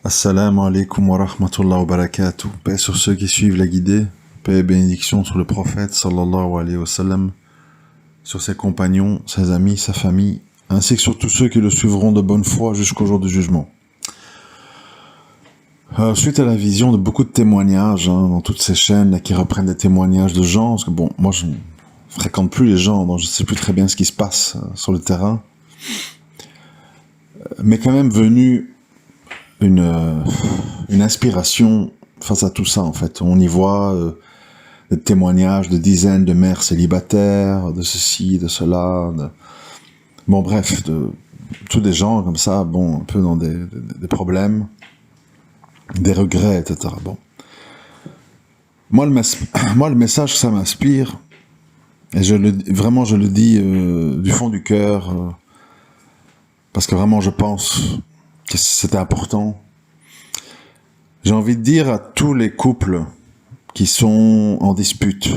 Assalamu alaikum wa rahmatullah wa barakatuh. Paix sur ceux qui suivent la guidée, paix et bénédiction sur le prophète sallallahu alayhi wa sallam, sur ses compagnons, ses amis, sa famille, ainsi que sur tous ceux qui le suivront de bonne foi jusqu'au jour du jugement. Suite à la vision de beaucoup de témoignages dans toutes ces chaînes là, qui reprennent des témoignages de gens, parce que bon, moi je ne fréquente plus les gens, donc je ne sais plus très bien ce qui se passe sur le terrain, mais quand même venu une inspiration face à tout ça en fait. On y voit des témoignages de dizaines de mères célibataires, de ceci, de cela, bon bref, de tous des gens comme ça, bon, un peu dans des problèmes, des regrets, etc. Bon. Moi, le message que ça m'inspire, et je le dis du fond du cœur, parce que vraiment je pense que c'était important. J'ai envie de dire à tous les couples qui sont en dispute,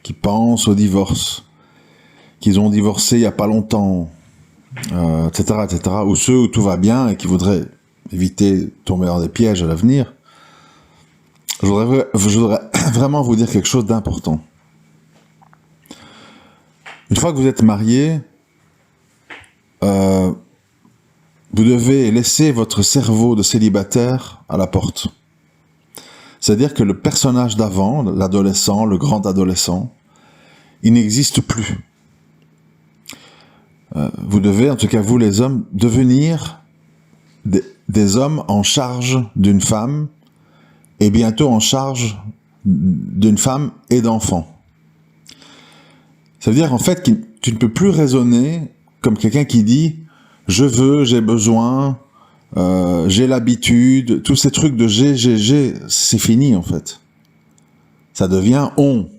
qui pensent au divorce, qu'ils ont divorcé il n'y a pas longtemps, etc., ou ceux où tout va bien et qui voudraient éviter de tomber dans des pièges à l'avenir, je voudrais vraiment vous dire quelque chose d'important. Une fois que vous êtes mariés, vous devez laisser votre cerveau de célibataire à la porte. C'est-à-dire que le personnage d'avant, l'adolescent, le grand adolescent, il n'existe plus. Vous devez, en tout cas vous les hommes, devenir des hommes en charge d'une femme et bientôt en charge d'une femme et d'enfants. Ça veut dire en fait que tu ne peux plus raisonner comme quelqu'un qui dit « je veux, j'ai besoin, j'ai l'habitude », tous ces trucs de j'ai, c'est fini en fait. Ça devient « on ».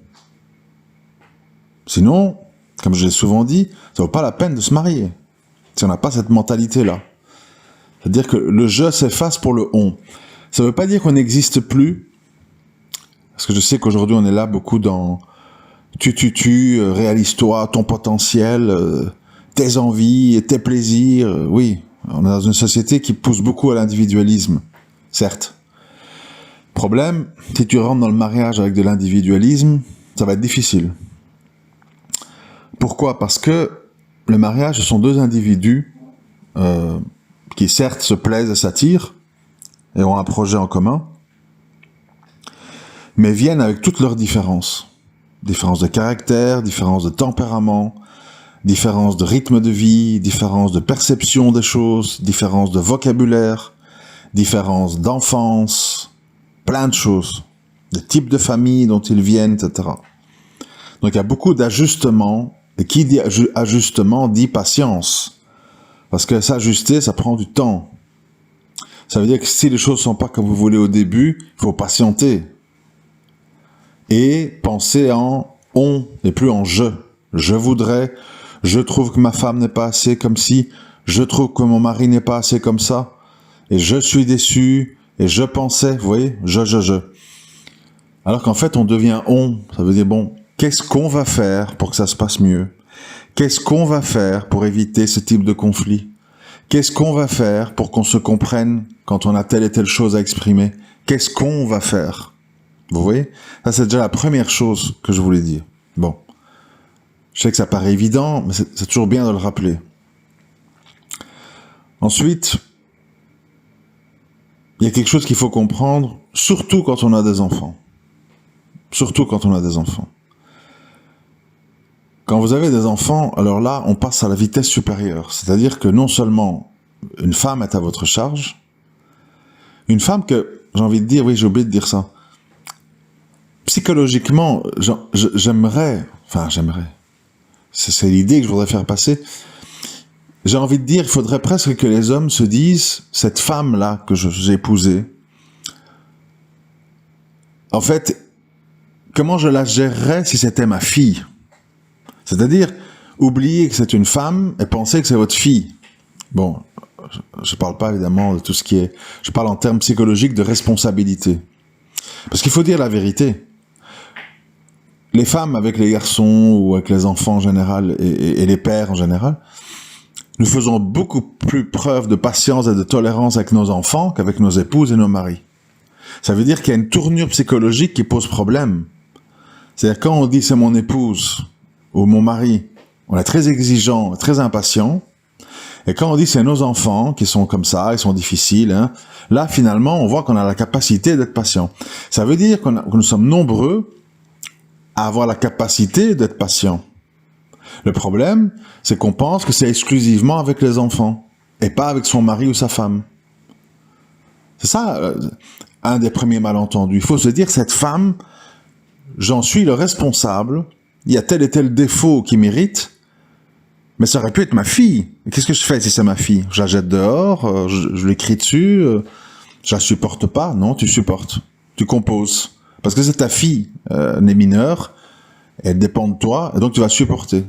Sinon, comme je l'ai souvent dit, ça vaut pas la peine de se marier, si on n'a pas cette mentalité-là. C'est-à-dire que le « je » s'efface pour le « on ». Ça veut pas dire qu'on n'existe plus, parce que je sais qu'aujourd'hui on est là beaucoup dans « tu, réalise-toi, ton potentiel », tes envies et tes plaisirs, oui, on est dans une société qui pousse beaucoup à l'individualisme, certes. Problème, si tu rentres dans le mariage avec de l'individualisme, ça va être difficile. Pourquoi ? Parce que le mariage, ce sont deux individus qui certes se plaisent et s'attirent, et ont un projet en commun, mais viennent avec toutes leurs différences. Différences de caractère, différences de tempérament, différence de rythme de vie, différence de perception des choses, différence de vocabulaire, différence d'enfance, plein de choses, de type de famille dont ils viennent, etc. Donc il y a beaucoup d'ajustements, et qui dit ajustement dit patience, parce que s'ajuster, ça prend du temps. Ça veut dire que si les choses ne sont pas comme vous voulez au début, il faut patienter. Et penser en « on » et plus en « je ». Je voudrais, je trouve que ma femme n'est pas assez comme ci, je trouve que mon mari n'est pas assez comme ça, et je suis déçu, et je pensais, vous voyez, je. Alors qu'en fait, on devient on, ça veut dire, bon, qu'est-ce qu'on va faire pour que ça se passe mieux? Qu'est-ce qu'on va faire pour éviter ce type de conflit? Qu'est-ce qu'on va faire pour qu'on se comprenne quand on a telle et telle chose à exprimer? Qu'est-ce qu'on va faire? Vous voyez? Ça, c'est déjà la première chose que je voulais dire. Bon. Je sais que ça paraît évident, mais c'est toujours bien de le rappeler. Ensuite, il y a quelque chose qu'il faut comprendre, surtout quand on a des enfants. Surtout quand on a des enfants. Quand vous avez des enfants, alors là, on passe à la vitesse supérieure. C'est-à-dire que non seulement une femme est à votre charge, une femme que, j'ai envie de dire, oui, j'ai oublié de dire ça, psychologiquement, j'aimerais, c'est l'idée que je voudrais faire passer. J'ai envie de dire, il faudrait presque que les hommes se disent, cette femme-là que j'ai épousée, en fait, comment je la gérerais si c'était ma fille? C'est-à-dire, oublier que c'est une femme et penser que c'est votre fille. Bon, je parle pas évidemment de tout ce qui est... Je parle en termes psychologiques de responsabilité. Parce qu'il faut dire la vérité. Les femmes avec les garçons ou avec les enfants en général et les pères en général, nous faisons beaucoup plus preuve de patience et de tolérance avec nos enfants qu'avec nos épouses et nos maris. Ça veut dire qu'il y a une tournure psychologique qui pose problème. C'est-à-dire quand on dit c'est mon épouse ou mon mari, on est très exigeant, très impatient. Et quand on dit c'est nos enfants qui sont comme ça, ils sont difficiles, hein, là finalement on voit qu'on a la capacité d'être patient. Ça veut dire que nous sommes nombreux à avoir la capacité d'être patient. Le problème, c'est qu'on pense que c'est exclusivement avec les enfants et pas avec son mari ou sa femme. C'est ça un des premiers malentendus. Il faut se dire, cette femme, j'en suis le responsable, il y a tel et tel défaut qui m'irrite, mais ça aurait pu être ma fille. Qu'est-ce que je fais si c'est ma fille? Je la jette dehors, je lui crie dessus, je la supporte pas? Non, tu supportes. Tu composes. Parce que c'est ta fille, née mineure, elle dépend de toi, et donc tu vas supporter.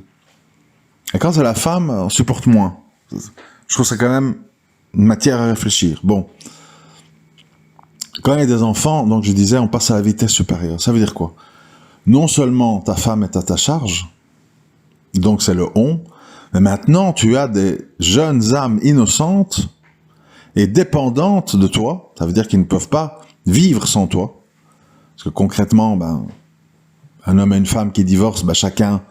Et quand c'est la femme, on supporte moins. Je trouve ça quand même une matière à réfléchir. Bon. Quand il y a des enfants, donc je disais, on passe à la vitesse supérieure. Ça veut dire quoi? Non seulement ta femme est à ta charge, donc c'est le on, mais maintenant tu as des jeunes âmes innocentes et dépendantes de toi. Ça veut dire qu'ils ne peuvent pas vivre sans toi. Parce que concrètement, un homme et une femme qui divorcent, chacun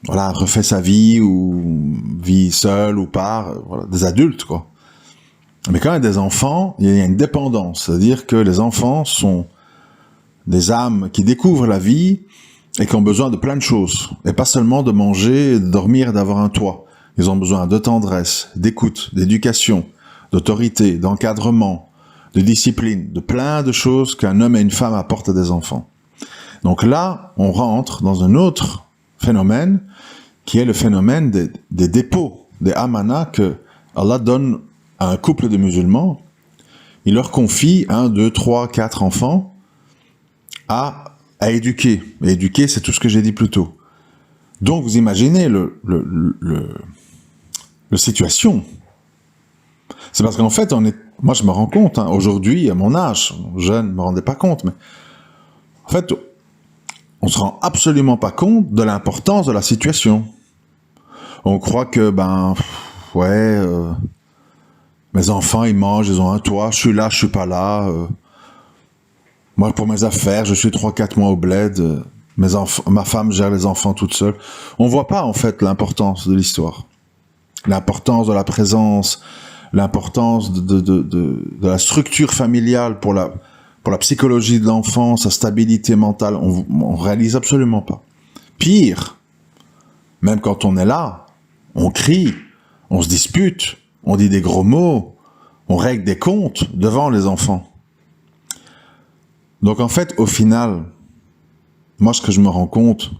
refait sa vie ou vit seul ou pas, des adultes, quoi. Mais quand il y a des enfants, il y a une dépendance. C'est-à-dire que les enfants sont des âmes qui découvrent la vie et qui ont besoin de plein de choses. Et pas seulement de manger, de dormir et d'avoir un toit. Ils ont besoin de tendresse, d'écoute, d'éducation, d'autorité, d'encadrement, de discipline, de plein de choses qu'un homme et une femme apportent à des enfants. Donc là, on rentre dans un autre phénomène qui est le phénomène des dépôts, des amanas que Allah donne à un couple de musulmans. Il leur confie 1, 2, 3, 4 enfants à éduquer. Et éduquer, c'est tout ce que j'ai dit plus tôt. Donc vous imaginez le situation. C'est parce qu'en fait, moi je me rends compte, aujourd'hui, à mon âge, jeune, ne me rendais pas compte, mais en fait, on se rend absolument pas compte de l'importance de la situation. On croit que, mes enfants, ils mangent, ils ont un toit, je suis là, je suis pas là. Moi, pour mes affaires, je suis 3-4 mois au bled. Ma femme gère les enfants toute seule. On voit pas, en fait, l'importance de l'histoire. L'importance de la présence, l'importance de la structure familiale pour la psychologie de l'enfant, sa stabilité mentale. On réalise absolument pas. Pire, même quand on est là, on crie, on se dispute, on dit des gros mots, on règle des comptes devant les enfants. Donc en fait, au final, moi ce que je me rends compte,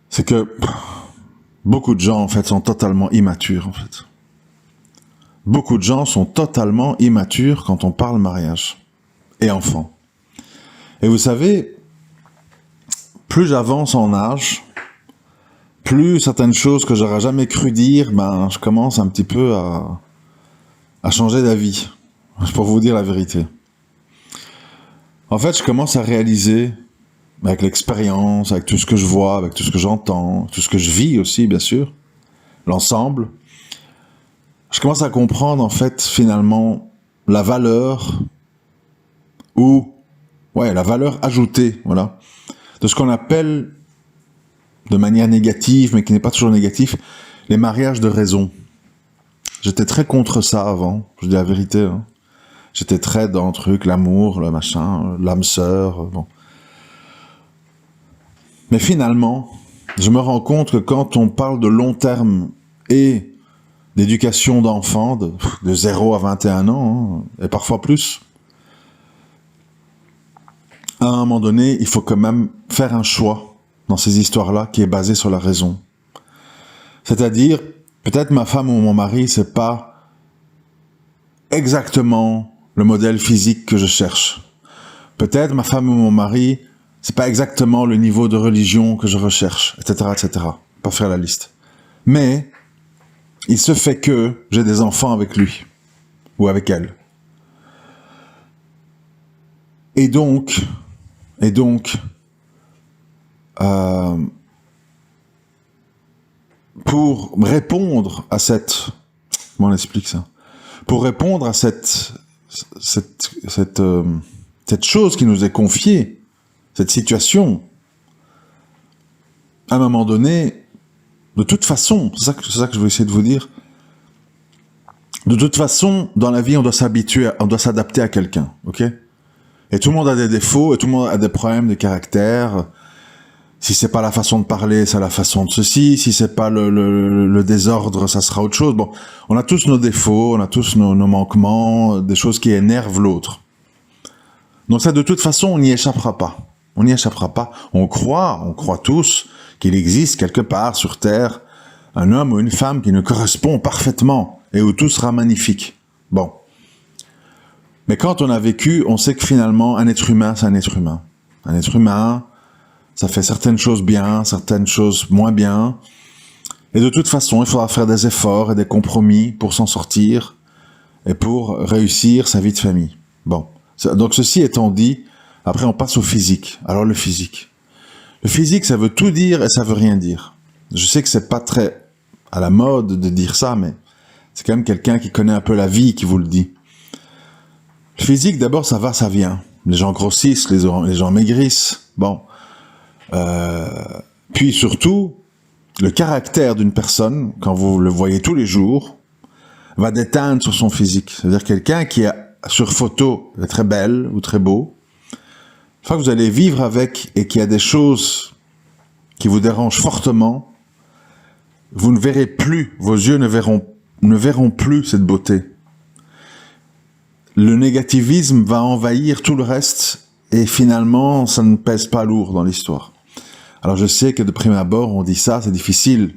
c'est que beaucoup de gens en fait sont totalement immatures en fait. Beaucoup de gens sont totalement immatures quand on parle mariage et enfants. Et vous savez, plus j'avance en âge, plus certaines choses que j'aurais jamais cru dire, je commence un petit peu à changer d'avis. Pour vous dire la vérité. En fait, je commence à réaliser, avec l'expérience, avec tout ce que je vois, avec tout ce que j'entends, tout ce que je vis aussi, bien sûr, l'ensemble, je commence à comprendre, en fait, finalement, la valeur la valeur ajoutée, de ce qu'on appelle, de manière négative, mais qui n'est pas toujours négatif, les mariages de raison. J'étais très contre ça avant, je dis la vérité, J'étais très dans le truc, l'amour, le machin, l'âme sœur, Mais finalement, je me rends compte que quand on parle de long terme et d'éducation d'enfants, de 0 à 21 ans, et parfois plus, à un moment donné, il faut quand même faire un choix dans ces histoires-là qui est basé sur la raison. C'est-à-dire, peut-être ma femme ou mon mari, c'est pas exactement le modèle physique que je cherche. Peut-être ma femme ou mon mari, c'est pas exactement le niveau de religion que je recherche, etc., etc. Pas faire la liste. Mais, il se fait que j'ai des enfants avec lui, ou avec elle. Et donc, pour répondre à cette... Comment on explique ça? Pour répondre à cette chose qui nous est confiée, cette situation, à un moment donné, de toute façon, c'est ça que je veux essayer de vous dire, de toute façon, dans la vie, on doit s'habituer, on doit s'adapter à quelqu'un, ok? Et tout le monde a des défauts, et tout le monde a des problèmes de caractère. Si c'est pas la façon de parler, c'est la façon de ceci. Si c'est pas le désordre, ça sera autre chose. Bon, on a tous nos défauts, on a tous nos manquements, des choses qui énervent l'autre. Donc ça, de toute façon, on n'y échappera pas. On n'y échappera pas. On croit tous qu'il existe quelque part sur Terre un homme ou une femme qui nous correspond parfaitement et où tout sera magnifique. Bon. Mais quand on a vécu, on sait que finalement, un être humain, c'est un être humain. Un être humain, ça fait certaines choses bien, certaines choses moins bien. Et de toute façon, il faudra faire des efforts et des compromis pour s'en sortir et pour réussir sa vie de famille. Bon. Donc ceci étant dit, après on passe au physique. Alors le physique. Le physique, ça veut tout dire et ça veut rien dire. Je sais que c'est pas très à la mode de dire ça, mais c'est quand même quelqu'un qui connaît un peu la vie qui vous le dit. Le physique, d'abord, ça va, ça vient. Les gens grossissent, les gens maigrissent. Bon. Puis surtout, le caractère d'une personne, quand vous le voyez tous les jours, va déteindre sur son physique. C'est-à-dire quelqu'un qui est sur photo est très belle ou très beau. Une fois que vous allez vivre avec et qu'il y a des choses qui vous dérangent fortement, vous ne verrez plus, vos yeux ne verront plus cette beauté. Le négativisme va envahir tout le reste et finalement, ça ne pèse pas lourd dans l'histoire. Alors je sais que de prime abord, on dit ça, c'est difficile.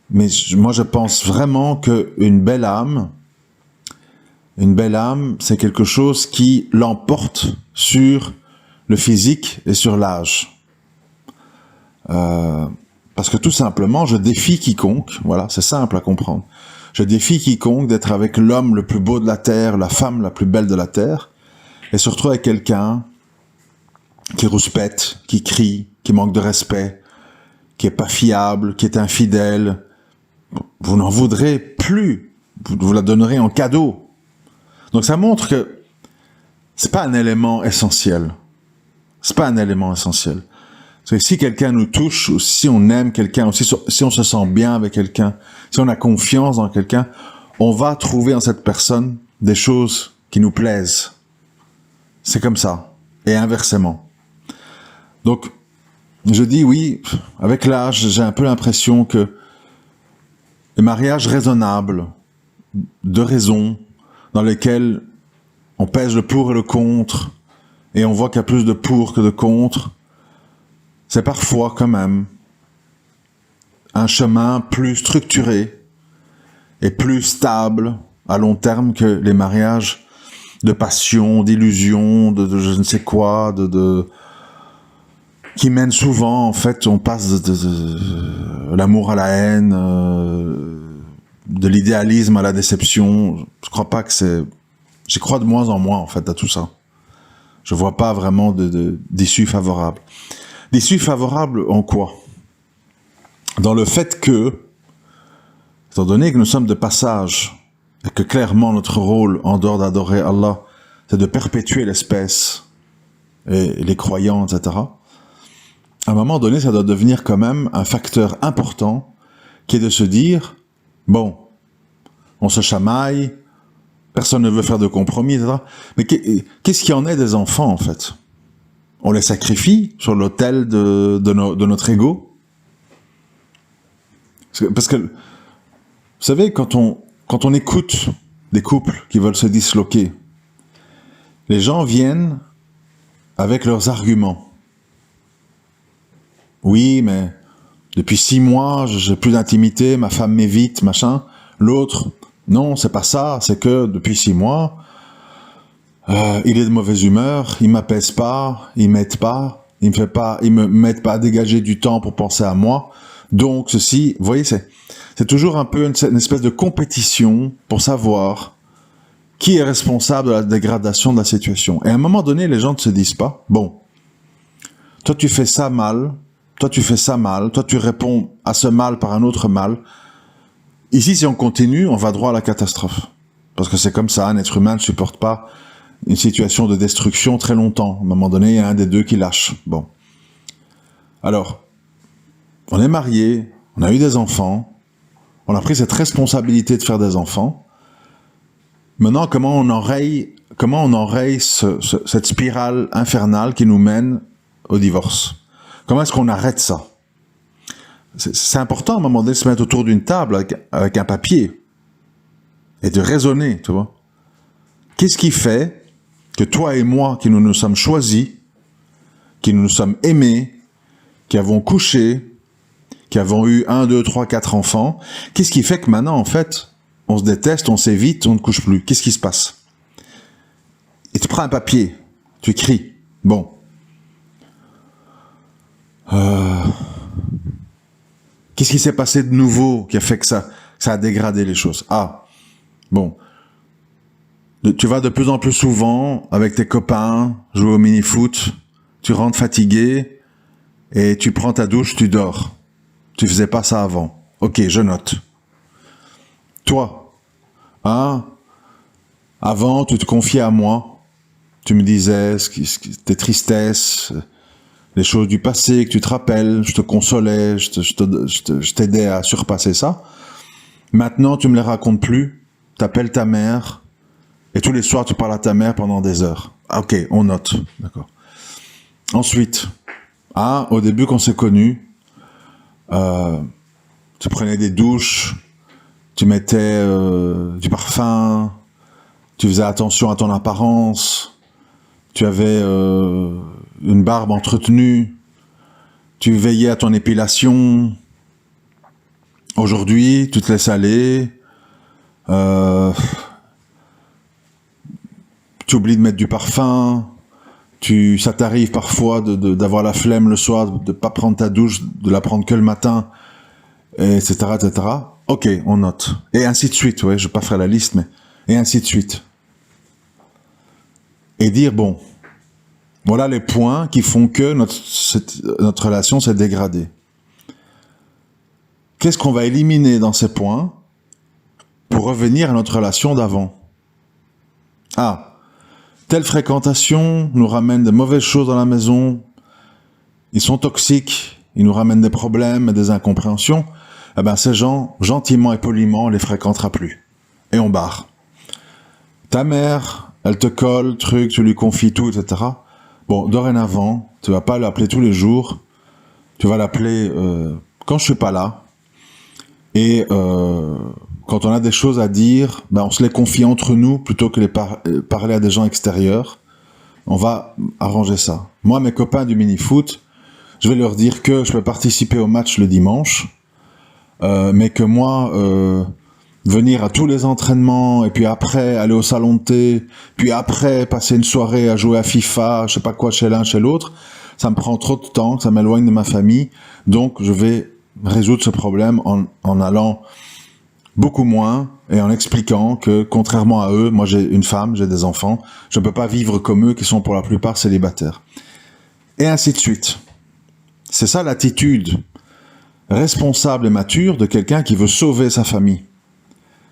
Mais moi, je pense vraiment qu'une belle âme, c'est quelque chose qui l'emporte sur le physique et sur l'âge. Parce que tout simplement, je défie quiconque, voilà, c'est simple à comprendre. Je défie quiconque d'être avec l'homme le plus beau de la terre, la femme la plus belle de la terre, et se retrouver avec quelqu'un qui rouspète, qui crie, qui manque de respect, qui est pas fiable, qui est infidèle. Vous n'en voudrez plus. Vous la donnerez en cadeau. Donc ça montre que c'est pas un élément essentiel. C'est pas un élément essentiel. Parce que si quelqu'un nous touche, ou si on aime quelqu'un, ou si on se sent bien avec quelqu'un, si on a confiance dans quelqu'un, on va trouver en cette personne des choses qui nous plaisent. C'est comme ça. Et inversement. Donc, je dis oui, avec l'âge, j'ai un peu l'impression que les mariages raisonnables, de raison, dans lesquels on pèse le pour et le contre, et on voit qu'il y a plus de pour que de contre, c'est parfois quand même un chemin plus structuré et plus stable à long terme que les mariages de passion, d'illusion, de je ne sais quoi, qui mènent souvent, en fait, on passe de l'amour à la haine, de l'idéalisme à la déception. Je crois pas que c'est... J'y crois de moins en moins, en fait, à tout ça. Je vois pas vraiment d'issue favorable. D'issue favorable en quoi? Dans le fait que, étant donné que nous sommes de passage, et que clairement notre rôle, en dehors d'adorer Allah, c'est de perpétuer l'espèce, et les croyants, etc., à un moment donné, ça doit devenir quand même un facteur important, qui est de se dire, bon, on se chamaille, personne ne veut faire de compromis, etc., mais qu'est-ce qu'il y en est des enfants, en fait? On les sacrifie sur l'autel de notre ego. Parce que, vous savez, quand on écoute des couples qui veulent se disloquer, les gens viennent avec leurs arguments. Oui, mais depuis 6 mois, j'ai plus d'intimité, ma femme m'évite, machin. L'autre, non, c'est pas ça, c'est que depuis 6 mois, il est de mauvaise humeur, il m'apaise pas, il m'aide pas, il me m'aide pas à dégager du temps pour penser à moi. Donc ceci, vous voyez, c'est toujours un peu une espèce de compétition pour savoir qui est responsable de la dégradation de la situation. Et à un moment donné, les gens ne se disent pas, bon, toi tu fais ça mal, toi tu fais ça mal, toi tu réponds à ce mal par un autre mal. Ici, si on continue, on va droit à la catastrophe. Parce que c'est comme ça, un être humain ne supporte pas une situation de destruction très longtemps. À un moment donné, il y a un des deux qui lâche. Bon. Alors, on est mariés, on a eu des enfants, on a pris cette responsabilité de faire des enfants. Maintenant, comment on enraye cette spirale infernale qui nous mène au divorce? Comment est-ce qu'on arrête ça? C'est important à un moment donné de se mettre autour d'une table avec un papier et de raisonner, tu vois. Qu'est-ce qui fait que toi et moi, qui nous sommes choisis, qui nous sommes aimés, qui avons couché, qui avons eu 1, 2, 3, 4 enfants, qu'est-ce qui fait que maintenant, en fait, on se déteste, on s'évite, on ne couche plus? Qu'est-ce qui se passe? Et tu prends un papier, tu écris. Bon. Qu'est-ce qui s'est passé de nouveau qui a fait que ça a dégradé les choses? Ah, bon. Tu vas de plus en plus souvent avec tes copains jouer au mini-foot, tu rentres fatigué et tu prends ta douche, tu dors. Tu faisais pas ça avant. Ok, je note. Toi, avant, tu te confiais à moi. Tu me disais tes tristesses, les choses du passé que tu te rappelles, je te consolais, je t'aidais à surpasser ça. Maintenant, tu me les racontes plus, t'appelles ta mère, et tous les soirs, tu parles à ta mère pendant des heures. Ah, ok, on note, d'accord. Ensuite, au début, quand on s'est connus, tu prenais des douches, tu mettais du parfum, tu faisais attention à ton apparence, tu avais une barbe entretenue, tu veillais à ton épilation. Aujourd'hui, tu te laisses aller, tu oublies de mettre du parfum, ça t'arrive parfois d'avoir la flemme le soir, de pas prendre ta douche, de la prendre que le matin, etc., etc. Ok, on note. Et ainsi de suite, ouais, je vais pas faire la liste, mais... Et ainsi de suite. Et dire, bon, voilà les points qui font que notre relation s'est dégradée. Qu'est-ce qu'on va éliminer dans ces points pour revenir à notre relation d'avant? Telle fréquentation nous ramène de mauvaises choses dans la maison, ils sont toxiques, ils nous ramènent des problèmes et des incompréhensions. Eh ben, ces gens, gentiment et poliment, on les fréquentera plus. Et on barre. Ta mère, elle te colle, tu lui confies tout, etc. Bon, dorénavant, tu vas pas l'appeler tous les jours, tu vas l'appeler quand je suis pas là. Et quand on a des choses à dire, ben on se les confie entre nous plutôt que parler à des gens extérieurs. On va arranger ça. Moi, mes copains du mini-foot, je vais leur dire que je peux participer au match le dimanche, mais que moi, venir à tous les entraînements, et puis après aller au salon de thé, puis après passer une soirée à jouer à FIFA, je sais pas quoi, chez l'un, chez l'autre, ça me prend trop de temps, ça m'éloigne de ma famille, donc je vais résoudre ce problème en allant beaucoup moins et en expliquant que, contrairement à eux, moi j'ai une femme, j'ai des enfants, je ne peux pas vivre comme eux qui sont pour la plupart célibataires. Et ainsi de suite. C'est ça l'attitude responsable et mature de quelqu'un qui veut sauver sa famille.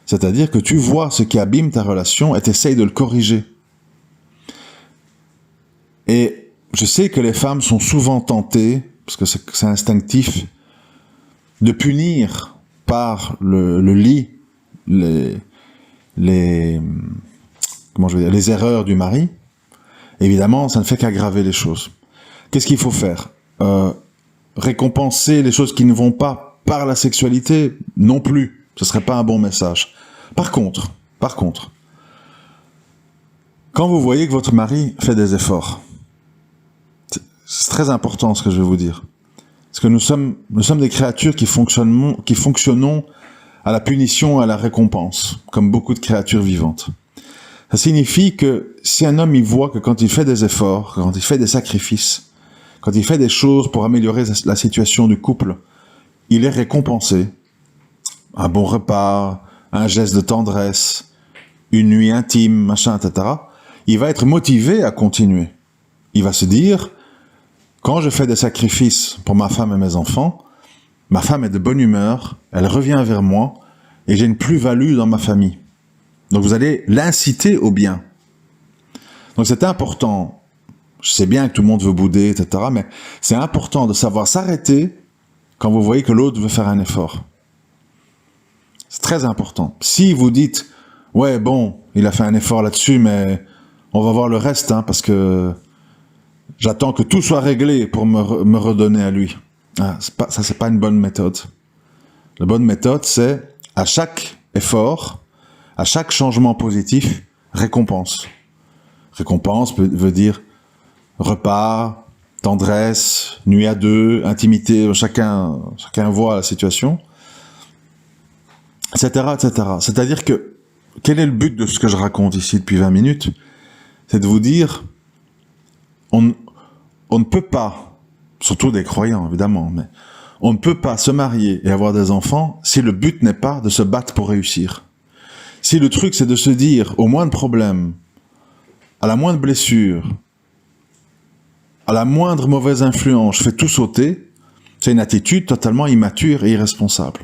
C'est-à-dire que tu vois ce qui abîme ta relation et tu essayes de le corriger. Et je sais que les femmes sont souvent tentées, parce que c'est instinctif, de punir par le lit les erreurs du mari. Évidemment, ça ne fait qu'aggraver les choses. Qu'est-ce qu'il faut faire? Récompenser les choses qui ne vont pas par la sexualité? Non plus. Ce serait pas un bon message. Par contre, quand vous voyez que votre mari fait des efforts, c'est très important ce que je vais vous dire. Parce que nous sommes des créatures qui fonctionnons à la punition et à la récompense, comme beaucoup de créatures vivantes. Ça signifie que si un homme il voit que quand il fait des efforts, quand il fait des sacrifices, quand il fait des choses pour améliorer la situation du couple, il est récompensé. Un bon repas, un geste de tendresse, une nuit intime, machin, etc. Il va être motivé à continuer. Il va se dire, Quand je fais des sacrifices pour ma femme et mes enfants, ma femme est de bonne humeur, elle revient vers moi, et j'ai une plus-value dans ma famille. Donc vous allez l'inciter au bien. Donc c'est important. Je sais bien que tout le monde veut bouder, etc. Mais c'est important de savoir s'arrêter quand vous voyez que l'autre veut faire un effort. C'est très important. Si vous dites, ouais, bon, il a fait un effort là-dessus, mais on va voir le reste, hein, parce que j'attends que tout soit réglé pour me redonner à lui. Ah, ça, c'est pas une bonne méthode. La bonne méthode, c'est à chaque effort, à chaque changement positif, récompense. Récompense veut dire repas, tendresse, nuit à deux, intimité, chacun voit la situation, etc., etc. C'est-à-dire que, quel est le but de ce que je raconte ici depuis 20 minutes? C'est de vous dire, on ne peut pas, surtout des croyants évidemment, mais on ne peut pas se marier et avoir des enfants si le but n'est pas de se battre pour réussir. Si le truc c'est de se dire, au moindre problème, à la moindre blessure, à la moindre mauvaise influence, je fais tout sauter, c'est une attitude totalement immature et irresponsable.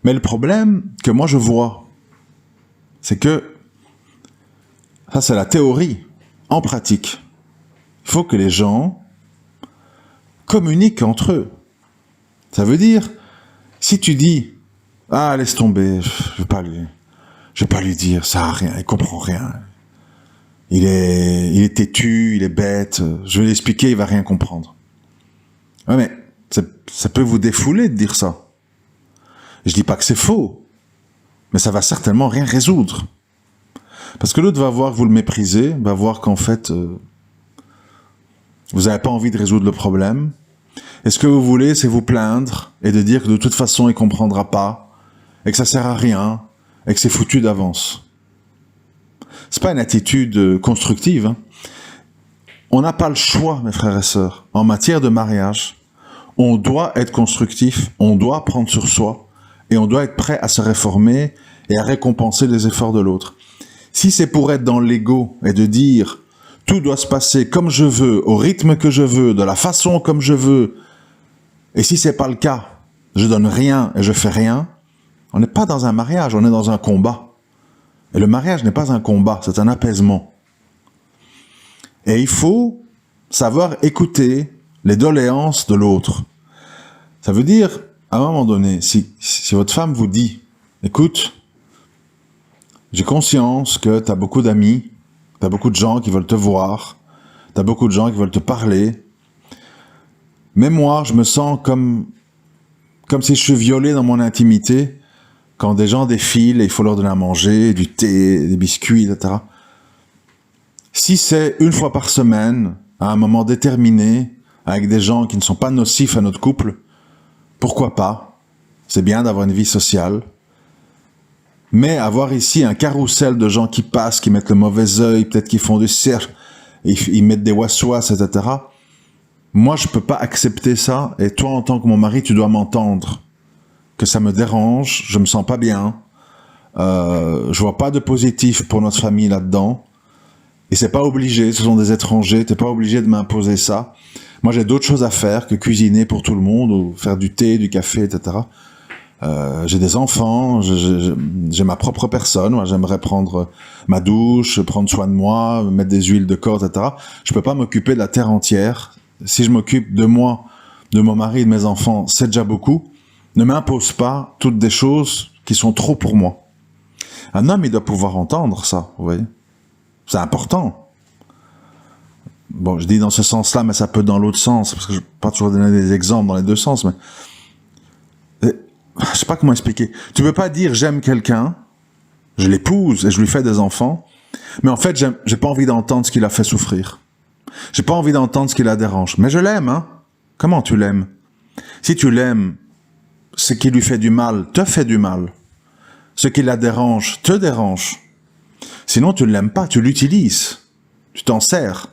Mais le problème que moi je vois, c'est que, ça c'est la théorie, en pratique, il faut que les gens communiquent entre eux. Ça veut dire, si tu dis, ah laisse tomber, je vais pas lui dire, ça a rien, il comprend rien. Il est têtu, il est bête, je vais lui expliquer, il va rien comprendre. Ouais, mais ça peut vous défouler de dire ça. Je dis pas que c'est faux, mais ça va certainement rien résoudre. Parce que l'autre va voir que vous le méprisez, va voir qu'en fait, vous n'avez pas envie de résoudre le problème. Et ce que vous voulez, c'est vous plaindre et de dire que de toute façon, il comprendra pas, et que ça sert à rien, et que c'est foutu d'avance. C'est pas une attitude constructive, hein. On n'a pas le choix, mes frères et sœurs. En matière de mariage, on doit être constructif, on doit prendre sur soi, et on doit être prêt à se réformer et à récompenser les efforts de l'autre. Si c'est pour être dans l'ego et de dire tout doit se passer comme je veux, au rythme que je veux, de la façon comme je veux, et si c'est pas le cas, je donne rien et je fais rien, on n'est pas dans un mariage, on est dans un combat. Et le mariage n'est pas un combat, c'est un apaisement. Et il faut savoir écouter les doléances de l'autre. Ça veut dire, à un moment donné, si votre femme vous dit, écoute, j'ai conscience que tu as beaucoup d'amis, tu as beaucoup de gens qui veulent te voir, tu as beaucoup de gens qui veulent te parler, mais moi, je me sens comme si je suis violé dans mon intimité, quand des gens défilent et il faut leur donner à manger, du thé, des biscuits, etc. Si c'est une fois par semaine, à un moment déterminé, avec des gens qui ne sont pas nocifs à notre couple, pourquoi pas? C'est bien d'avoir une vie sociale. Mais avoir ici un carrousel de gens qui passent, qui mettent le mauvais œil, peut-être qu'ils font du cercle, ils mettent des waswas, etc. Moi, je peux pas accepter ça, et toi, en tant que mon mari, tu dois m'entendre. Que ça me dérange, je me sens pas bien, je vois pas de positif pour notre famille là-dedans, et c'est pas obligé, ce sont des étrangers, t'es pas obligé de m'imposer ça. Moi j'ai d'autres choses à faire que cuisiner pour tout le monde, ou faire du thé, du café, etc. J'ai des enfants, j'ai ma propre personne, moi j'aimerais prendre ma douche, prendre soin de moi, mettre des huiles de corps, etc. Je peux pas m'occuper de la terre entière. Si je m'occupe de moi, de mon mari, de mes enfants, c'est déjà beaucoup. Ne m'impose pas toutes des choses qui sont trop pour moi. Un homme, il doit pouvoir entendre ça, vous voyez. C'est important. Bon, je dis dans ce sens-là, mais ça peut dans l'autre sens, parce que je ne peux pas toujours donner des exemples dans les deux sens, mais... Je sais pas comment expliquer. Tu peux pas dire j'aime quelqu'un, je l'épouse et je lui fais des enfants, mais en fait, j'ai pas envie d'entendre ce qu'il a fait souffrir. J'ai pas envie d'entendre ce qui la dérange. Mais je l'aime, hein. Comment tu l'aimes? Si tu l'aimes, ce qui lui fait du mal te fait du mal. Ce qui la dérange te dérange. Sinon, tu ne l'aimes pas, tu l'utilises. Tu t'en sers.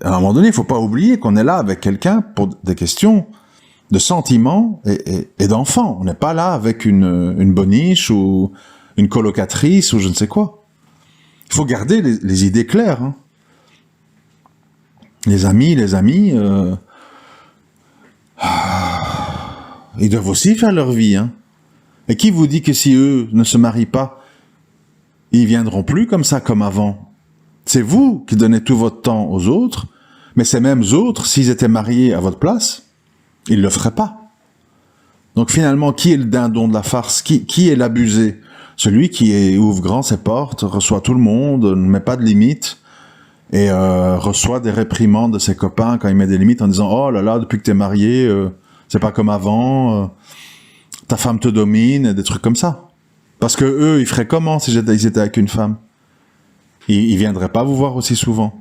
À un moment donné, il ne faut pas oublier qu'on est là avec quelqu'un pour des questions de sentiments et d'enfants. On n'est pas là avec une boniche ou une colocatrice ou je ne sais quoi. Il faut garder les idées claires. Hein. Les amis, ils doivent aussi faire leur vie, hein. Et qui vous dit que si eux ne se marient pas, ils viendront plus comme ça, comme avant? C'est vous qui donnez tout votre temps aux autres, mais ces mêmes autres, s'ils étaient mariés à votre place, ils le feraient pas. Donc finalement, qui est le dindon de la farce? Qui est l'abusé? Celui qui ouvre grand ses portes, reçoit tout le monde, ne met pas de limites, et reçoit des réprimandes de ses copains quand il met des limites en disant « Oh là là, depuis que t'es marié, c'est pas comme avant, ta femme te domine », des trucs comme ça. Parce que eux, ils feraient comment si ils étaient avec une femme? Ils viendraient pas vous voir aussi souvent.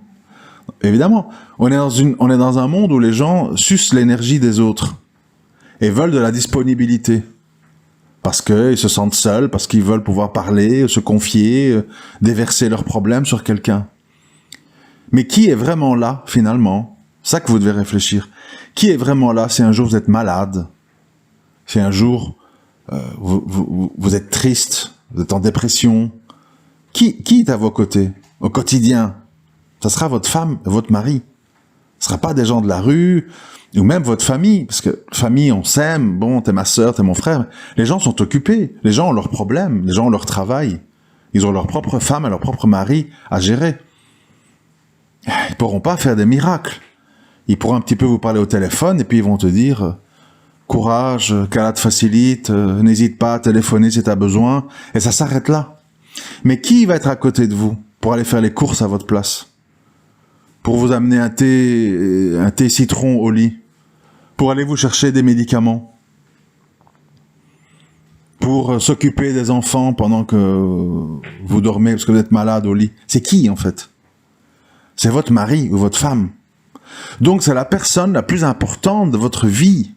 Évidemment, on est dans un monde où les gens sucent l'énergie des autres et veulent de la disponibilité. Parce qu'ils se sentent seuls, parce qu'ils veulent pouvoir parler, se confier, déverser leurs problèmes sur quelqu'un. Mais qui est vraiment là, finalement? C'est ça que vous devez réfléchir. Qui est vraiment là si un jour vous êtes malade? Si un jour vous êtes triste, vous êtes en dépression? Qui est à vos côtés, au quotidien? Ça sera votre femme, votre mari. Ce ne sera pas des gens de la rue, ou même votre famille, parce que famille, on s'aime, bon, t'es ma sœur, t'es mon frère. Les gens sont occupés, les gens ont leurs problèmes, les gens ont leur travail. Ils ont leur propre femme et leur propre mari à gérer. Ils ne pourront pas faire des miracles. Ils pourront un petit peu vous parler au téléphone, et puis ils vont te dire « Courage, qu'Allah te facilite, n'hésite pas à téléphoner si tu as besoin », et ça s'arrête là. Mais qui va être à côté de vous pour aller faire les courses à votre place? Pour vous amener un thé citron au lit? Pour aller vous chercher des médicaments? Pour s'occuper des enfants pendant que vous dormez parce que vous êtes malade au lit? C'est qui, en fait? C'est votre mari ou votre femme. Donc c'est la personne la plus importante de votre vie.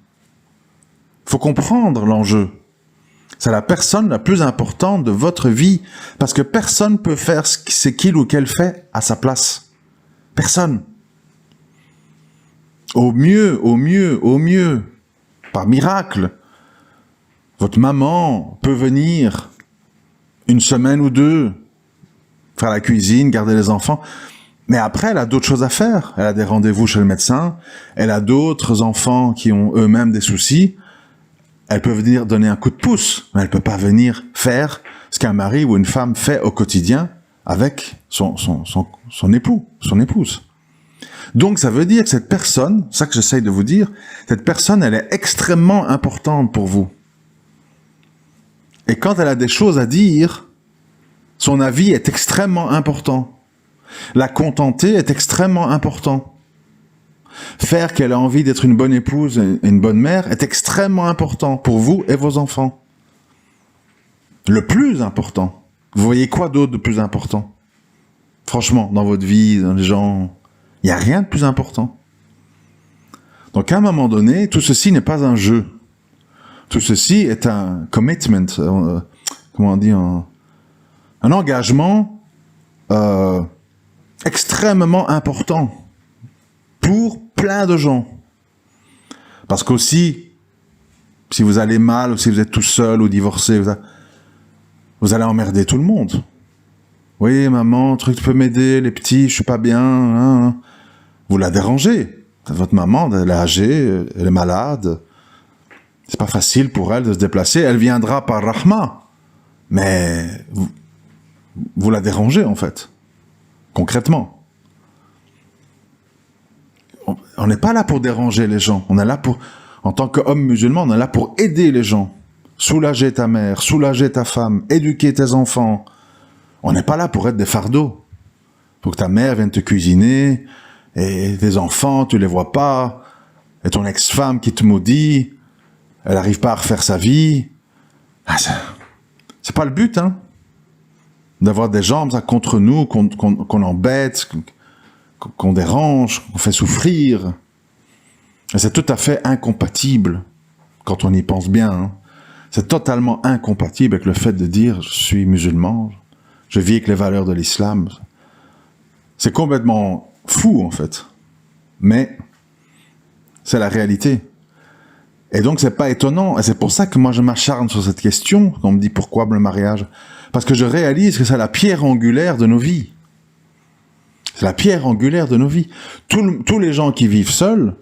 Il faut comprendre l'enjeu. C'est la personne la plus importante de votre vie, parce que personne ne peut faire ce qu'il ou qu'elle fait à sa place. Personne. Au mieux, par miracle, votre maman peut venir une semaine ou deux, faire la cuisine, garder les enfants, mais après, elle a d'autres choses à faire. Elle a des rendez-vous chez le médecin, elle a d'autres enfants qui ont eux-mêmes des soucis. Elle peut venir donner un coup de pouce, mais elle ne peut pas venir faire ce qu'un mari ou une femme fait au quotidien avec son époux, son épouse. Donc ça veut dire que cette personne, c'est ça que j'essaye de vous dire, cette personne, elle est extrêmement importante pour vous. Et quand elle a des choses à dire, son avis est extrêmement important. La contenter est extrêmement important. Faire qu'elle a envie d'être une bonne épouse et une bonne mère est extrêmement important pour vous et vos enfants. Le plus important. Vous voyez quoi d'autre de plus important? Franchement, dans votre vie, dans les gens, il n'y a rien de plus important. Donc à un moment donné, tout ceci n'est pas un jeu. Tout ceci est un commitment, comment on dit, un engagement extrêmement important pour plein de gens. Parce qu'aussi, si vous allez mal, ou si vous êtes tout seul, ou divorcé, vous allez emmerder tout le monde. Oui, maman, tu peux m'aider, les petits, je suis pas bien. Hein. Vous la dérangez. Votre maman, elle est âgée, elle est malade. C'est pas facile pour elle de se déplacer. Elle viendra par Rahma. Mais vous la dérangez, en fait. Concrètement. On n'est pas là pour déranger les gens. On est là pour, en tant qu'homme musulman, on est là pour aider les gens. Soulager ta mère, soulager ta femme, éduquer tes enfants. On n'est pas là pour être des fardeaux. Faut que ta mère vienne te cuisiner, et tes enfants, tu les vois pas, et ton ex-femme qui te maudit, elle n'arrive pas à refaire sa vie. Ah, c'est pas le but, hein. D'avoir des gens ça, contre nous, qu'on embête, qu'on dérange, qu'on fait souffrir. Et c'est tout à fait incompatible, quand on y pense bien. Hein. C'est totalement incompatible avec le fait de dire « je suis musulman, je vis avec les valeurs de l'islam ». C'est complètement fou, en fait. Mais c'est la réalité. Et donc, c'est pas étonnant. Et c'est pour ça que moi, je m'acharne sur cette question, quand on me dit « pourquoi le mariage ?» Parce que je réalise que c'est la pierre angulaire de nos vies. C'est la pierre angulaire de nos vies. Tous les gens qui vivent seuls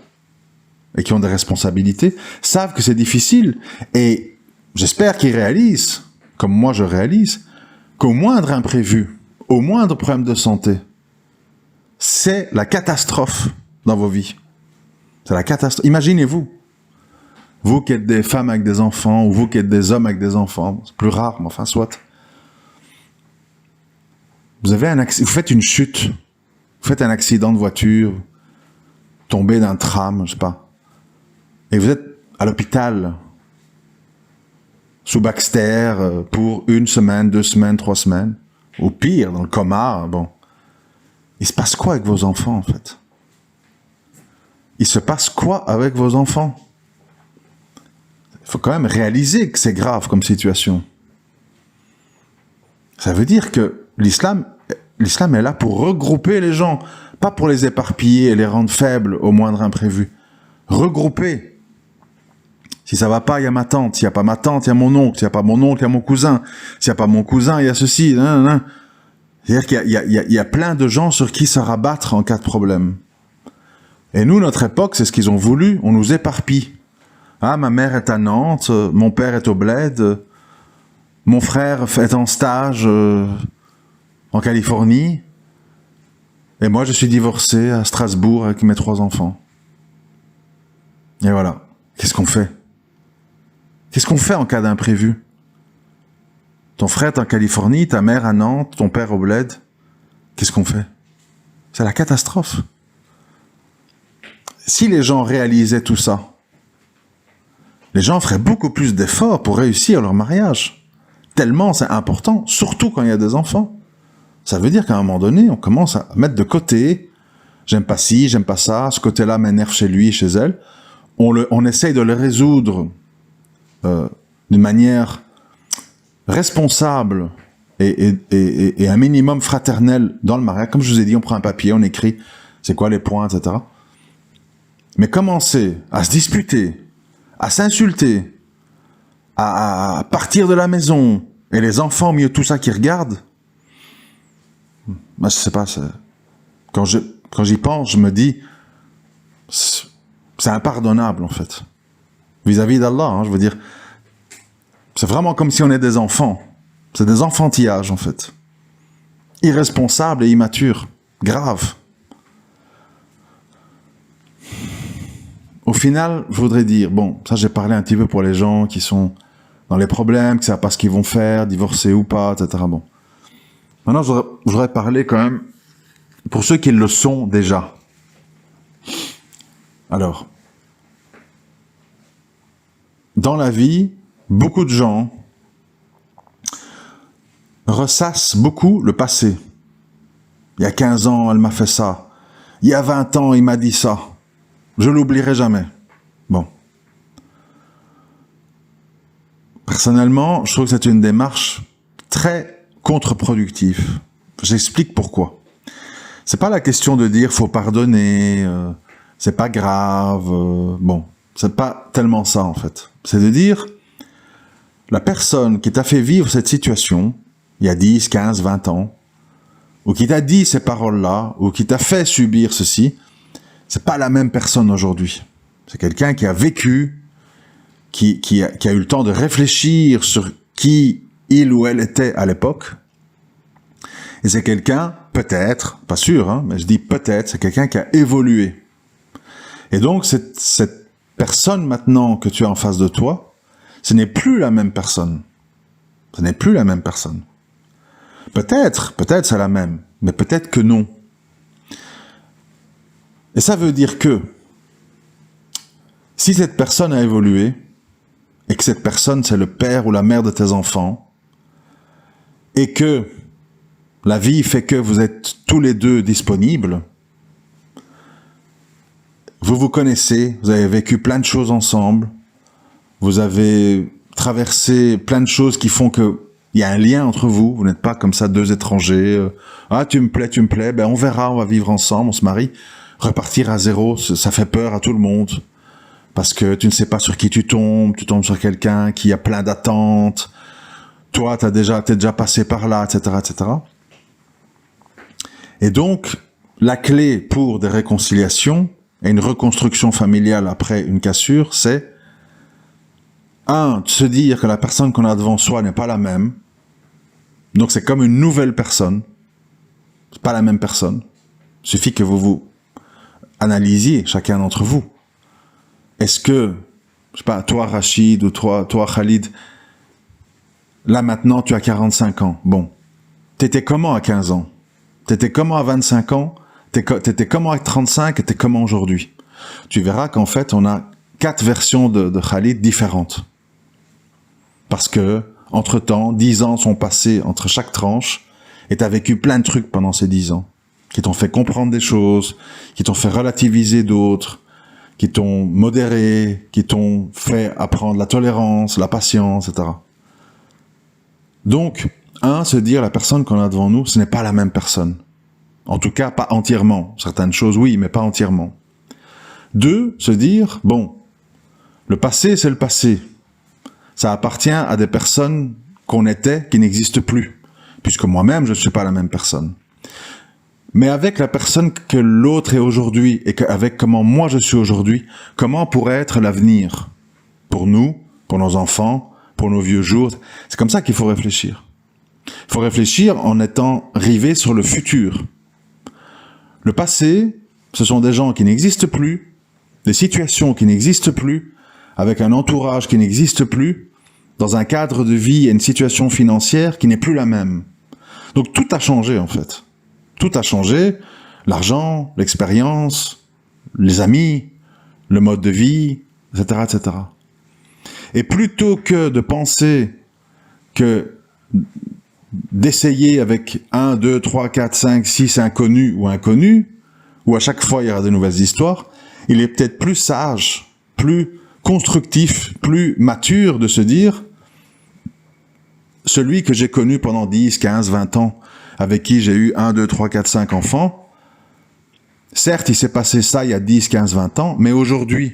et qui ont des responsabilités savent que c'est difficile. Et j'espère qu'ils réalisent, comme moi je réalise, qu'au moindre imprévu, au moindre problème de santé, c'est la catastrophe dans vos vies. C'est la catastrophe. Imaginez-vous, vous qui êtes des femmes avec des enfants, ou vous qui êtes des hommes avec des enfants, c'est plus rare, mais enfin, soit. Vous faites une chute, vous faites un accident de voiture, tombez d'un tram, je sais pas, et vous êtes à l'hôpital, sous Baxter, pour 1 semaine, 2 semaines, 3 semaines, ou pire, dans le coma, bon. Il se passe quoi avec vos enfants, en fait? Il se passe quoi avec vos enfants? Il faut quand même réaliser que c'est grave comme situation. Ça veut dire que l'islam est là pour regrouper les gens, pas pour les éparpiller et les rendre faibles au moindre imprévu. Regrouper. Si ça va pas, il y a ma tante. S'il n'y a pas ma tante, il y a mon oncle. S'il n'y a pas mon oncle, il y a mon cousin. S'il n'y a pas mon cousin, il y a ceci. C'est-à-dire qu'il y a plein de gens sur qui se rabattre en cas de problème. Et nous, notre époque, c'est ce qu'ils ont voulu. On nous éparpille. Ah, ma mère est à Nantes, mon père est au bled, mon frère est en stage en Californie, et moi je suis divorcé à Strasbourg avec mes 3 enfants. Et voilà. Qu'est-ce qu'on fait? Qu'est-ce qu'on fait en cas d'imprévu? Ton frère est en Californie, ta mère à Nantes, ton père au bled. Qu'est-ce qu'on fait? C'est la catastrophe. Si les gens réalisaient tout ça, les gens feraient beaucoup plus d'efforts pour réussir leur mariage. Tellement c'est important, surtout quand il y a des enfants. Ça veut dire qu'à un moment donné, on commence à mettre de côté, j'aime pas ci, j'aime pas ça, ce côté-là m'énerve chez lui, chez elle. On essaye de le résoudre d'une manière responsable et un minimum fraternel dans le mariage. Comme je vous ai dit, on prend un papier, on écrit c'est quoi les points, etc. Mais commencer à se disputer, à s'insulter, à partir de la maison, et les enfants au milieu de tout ça qui regardent, moi je sais pas, quand j'y pense, je me dis, c'est impardonnable en fait, vis-à-vis d'Allah, hein, je veux dire, c'est vraiment comme si on est des enfants, c'est des enfantillages en fait, irresponsables et immatures, graves. Au final, je voudrais dire, bon, ça j'ai parlé un petit peu pour les gens qui sont dans les problèmes, qui ne savent pas ce qu'ils vont faire, divorcer ou pas, etc. Bon. Maintenant, je voudrais parler quand même pour ceux qui le sont déjà. Alors, dans la vie, beaucoup de gens ressassent beaucoup le passé. Il y a 15 ans, elle m'a fait ça. Il y a 20 ans, il m'a dit ça. Je l'oublierai jamais. Bon. Personnellement, je trouve que c'est une démarche très contre-productive. J'explique pourquoi. C'est pas la question de dire faut pardonner, c'est pas grave, bon, c'est pas tellement ça en fait. C'est de dire la personne qui t'a fait vivre cette situation il y a 10, 15, 20 ans, ou qui t'a dit ces paroles-là, ou qui t'a fait subir ceci, c'est pas la même personne aujourd'hui. C'est quelqu'un qui a vécu, qui a eu le temps de réfléchir sur qui il ou elle était à l'époque. Et c'est quelqu'un, peut-être, pas sûr, hein, mais je dis peut-être, c'est quelqu'un qui a évolué. Et donc, cette personne maintenant que tu as en face de toi, ce n'est plus la même personne. Ce n'est plus la même personne. Peut-être c'est la même, mais peut-être que non. Et ça veut dire que si cette personne a évolué, et que cette personne c'est le père ou la mère de tes enfants, et que la vie fait que vous êtes tous les deux disponibles, vous vous connaissez, vous avez vécu plein de choses ensemble, vous avez traversé plein de choses qui font que il y a un lien entre vous, vous n'êtes pas comme ça 2 étrangers, ah tu me plais, ben on verra, on va vivre ensemble, on se marie. Repartir à zéro, ça fait peur à tout le monde, parce que tu ne sais pas sur qui tu tombes sur quelqu'un qui a plein d'attentes, toi t'es déjà passé par là, etc., etc. Et donc, la clé pour des réconciliations et une reconstruction familiale après une cassure, c'est de se dire que la personne qu'on a devant soi n'est pas la même. Donc c'est comme une nouvelle personne. C'est pas la même personne. Il suffit que vous vous analysiez, chacun d'entre vous. Est-ce que, je sais pas, toi Rachid ou toi Khalid, là maintenant tu as 45 ans. Bon. T'étais comment à 15 ans? T'étais comment à 25 ans? T'étais comment à 35 et t'es comment aujourd'hui? Tu verras qu'en fait on a 4 versions de Khalid différentes. Parce que, entre-temps, 10 ans sont passés entre chaque tranche, et tu as vécu plein de trucs pendant ces 10 ans, qui t'ont fait comprendre des choses, qui t'ont fait relativiser d'autres, qui t'ont modéré, qui t'ont fait apprendre la tolérance, la patience, etc. Donc, se dire la personne qu'on a devant nous, ce n'est pas la même personne. En tout cas, pas entièrement. Certaines choses, oui, mais pas entièrement. 2, se dire, bon, le passé, c'est le passé. Ça appartient à des personnes qu'on était, qui n'existent plus. Puisque moi-même, je ne suis pas la même personne. Mais avec la personne que l'autre est aujourd'hui, et avec comment moi je suis aujourd'hui, comment pourrait être l'avenir? Pour nous, pour nos enfants, pour nos vieux jours. C'est comme ça qu'il faut réfléchir. Il faut réfléchir en étant rivé sur le futur. Le passé, ce sont des gens qui n'existent plus, des situations qui n'existent plus, avec un entourage qui n'existe plus, dans un cadre de vie et une situation financière qui n'est plus la même. Donc tout a changé en fait. Tout a changé, l'argent, l'expérience, les amis, le mode de vie, etc., etc. Et plutôt que de penser que d'essayer avec 1, 2, 3, 4, 5, 6 inconnus, où à chaque fois il y aura de nouvelles histoires, il est peut-être plus sage, plus constructif, plus mature de se dire celui que j'ai connu pendant 10, 15, 20 ans, avec qui j'ai eu 1, 2, 3, 4, 5 enfants, certes, il s'est passé ça il y a 10, 15, 20 ans, mais aujourd'hui,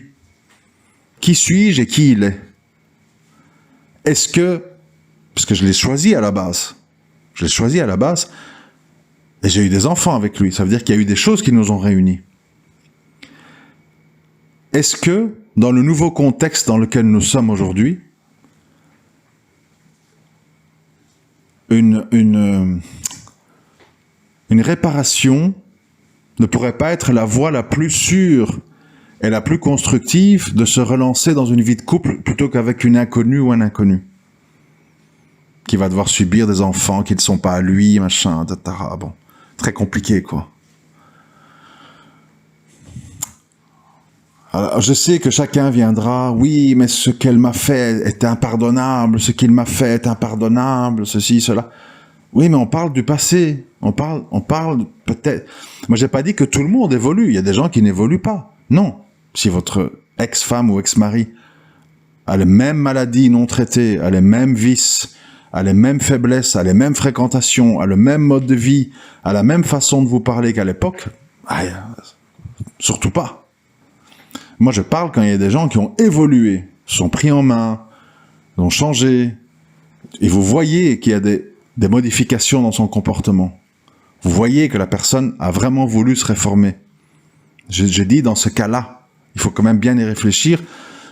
qui suis-je et qui il est? Est-ce que, parce que je l'ai choisi à la base, et j'ai eu des enfants avec lui, ça veut dire qu'il y a eu des choses qui nous ont réunis. Est-ce que, dans le nouveau contexte dans lequel nous sommes aujourd'hui, une réparation ne pourrait pas être la voie la plus sûre et la plus constructive de se relancer dans une vie de couple plutôt qu'avec une inconnue ou un inconnu qui va devoir subir des enfants qui ne sont pas à lui, machin, etc. Bon, très compliqué, quoi. Alors, je sais que chacun viendra, oui, mais ce qu'elle m'a fait est impardonnable, ce qu'il m'a fait est impardonnable, ceci, cela. Oui, mais on parle du passé. On parle peut-être... Moi, j'ai pas dit que tout le monde évolue. Il y a des gens qui n'évoluent pas. Non. Si votre ex-femme ou ex-mari a les mêmes maladies non traitées, a les mêmes vices, a les mêmes faiblesses, a les mêmes fréquentations, a le même mode de vie, a la même façon de vous parler qu'à l'époque, surtout pas. Moi, je parle quand il y a des gens qui ont évolué, se sont pris en main, ont changé, et vous voyez qu'il y a des modifications dans son comportement. Vous voyez que la personne a vraiment voulu se réformer. Je dis, dans ce cas-là, il faut quand même bien y réfléchir,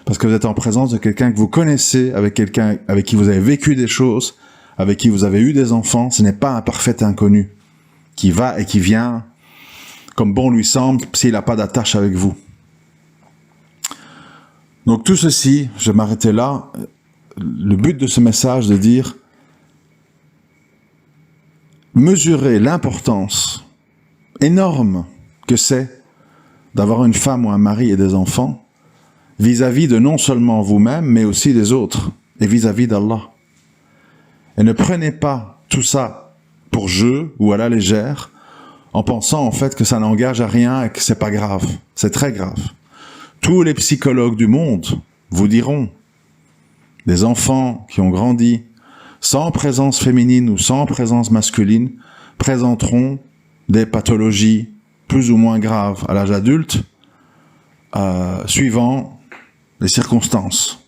parce que vous êtes en présence de quelqu'un que vous connaissez, avec quelqu'un avec qui vous avez vécu des choses, avec qui vous avez eu des enfants. Ce n'est pas un parfait inconnu qui va et qui vient comme bon lui semble s'il n'a pas d'attache avec vous. Donc tout ceci, je vais m'arrêter là. Le but de ce message, de dire mesurer l'importance énorme que c'est d'avoir une femme ou un mari et des enfants vis-à-vis de non seulement vous-même, mais aussi des autres, et vis-à-vis d'Allah. Et ne prenez pas tout ça pour jeu ou à la légère, en pensant en fait que ça n'engage à rien et que c'est pas grave. C'est très grave. Tous les psychologues du monde vous diront, des enfants qui ont grandi sans présence féminine ou sans présence masculine présenteront des pathologies plus ou moins graves à l'âge adulte, suivant les circonstances.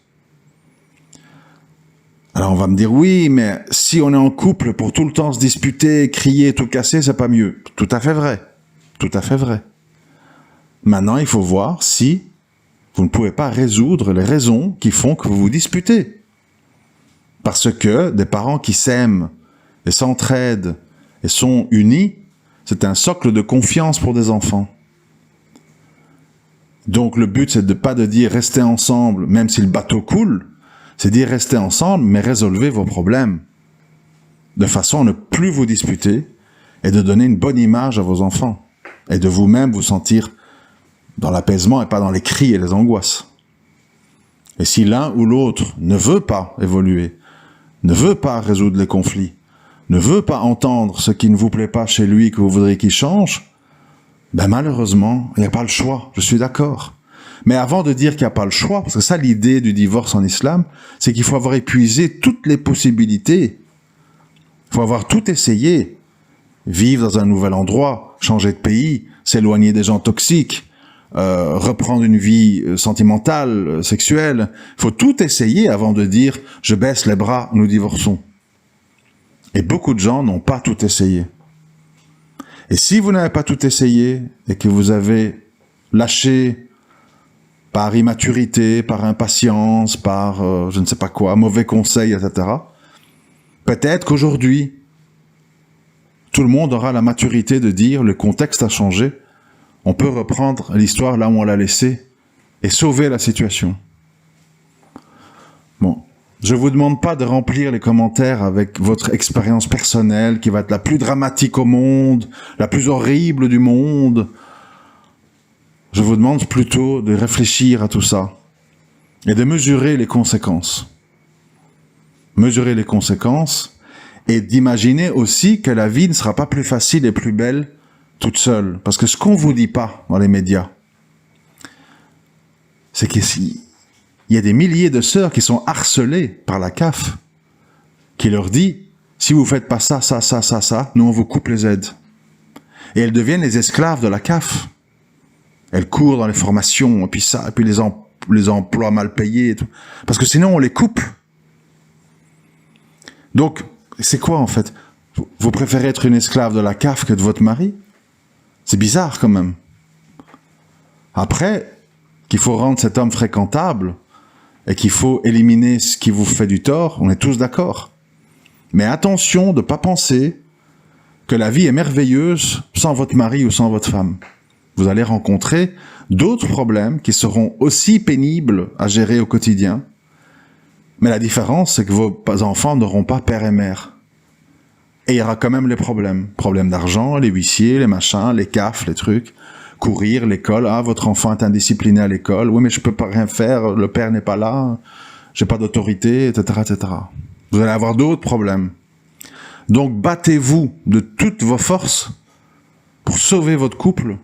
Alors on va me dire, oui, mais si on est en couple pour tout le temps se disputer, crier, tout casser, c'est pas mieux. Tout à fait vrai. tout à fait vrai. Maintenant, il faut voir si vous ne pouvez pas résoudre les raisons qui font que vous vous disputez. Parce que des parents qui s'aiment et s'entraident et sont unis, c'est un socle de confiance pour des enfants. Donc le but, c'est pas de dire restez ensemble, même si le bateau coule, c'est dire restez ensemble, mais résolvez vos problèmes. De façon à ne plus vous disputer et de donner une bonne image à vos enfants. Et de vous-même vous sentir dans l'apaisement et pas dans les cris et les angoisses. Et si l'un ou l'autre ne veut pas évoluer, ne veut pas résoudre les conflits, ne veut pas entendre ce qui ne vous plaît pas chez lui, que vous voudriez qu'il change, ben malheureusement, il n'y a pas le choix, je suis d'accord. Mais avant de dire qu'il n'y a pas le choix, parce que ça l'idée du divorce en islam, c'est qu'il faut avoir épuisé toutes les possibilités. Il faut avoir tout essayé. Vivre dans un nouvel endroit, changer de pays, s'éloigner des gens toxiques, reprendre une vie sentimentale, sexuelle. Il faut tout essayer avant de dire « je baisse les bras, nous divorçons ». Et beaucoup de gens n'ont pas tout essayé. Et si vous n'avez pas tout essayé et que vous avez lâché par immaturité, par impatience, par je ne sais pas quoi, mauvais conseils, etc., peut-être qu'aujourd'hui, tout le monde aura la maturité de dire le contexte a changé, on peut reprendre l'histoire là où on l'a laissée et sauver la situation. Bon, je vous demande pas de remplir les commentaires avec votre expérience personnelle qui va être la plus dramatique au monde, la plus horrible du monde. Je vous demande plutôt de réfléchir à tout ça et de mesurer les conséquences. Mesurer les conséquences et d'imaginer aussi que la vie ne sera pas plus facile et plus belle toute seule. Parce que ce qu'on vous dit pas dans les médias, c'est qu'il y a des milliers de sœurs qui sont harcelées par la CAF, qui leur dit, si vous faites pas ça, ça, ça, ça, ça, nous on vous coupe les aides. Et elles deviennent les esclaves de la CAF. Elles courent dans les formations, et puis ça, et puis les emplois mal payés, et tout. Parce que sinon on les coupe. Donc, c'est quoi en fait? Vous préférez être une esclave de la CAF que de votre mari? C'est bizarre quand même. Après, qu'il faut rendre cet homme fréquentable et qu'il faut éliminer ce qui vous fait du tort, on est tous d'accord. Mais attention de ne pas penser que la vie est merveilleuse sans votre mari ou sans votre femme. Vous allez rencontrer d'autres problèmes qui seront aussi pénibles à gérer au quotidien. Mais la différence, c'est que vos enfants n'auront pas père et mère. Et il y aura quand même les problèmes. Problèmes d'argent, les huissiers, les machins, les CAF, les trucs. Courir, l'école. Ah, votre enfant est indiscipliné à l'école. Oui, mais je peux pas rien faire. Le père n'est pas là. J'ai pas d'autorité, etc., etc. Vous allez avoir d'autres problèmes. Donc, battez-vous de toutes vos forces pour sauver votre couple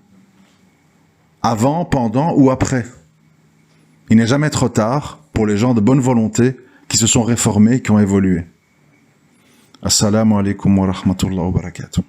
avant, pendant ou après. Il n'est jamais trop tard pour les gens de bonne volonté qui se sont réformés, qui ont évolué. Assalamu alaikum wa rahmatullahi wa barakatuh.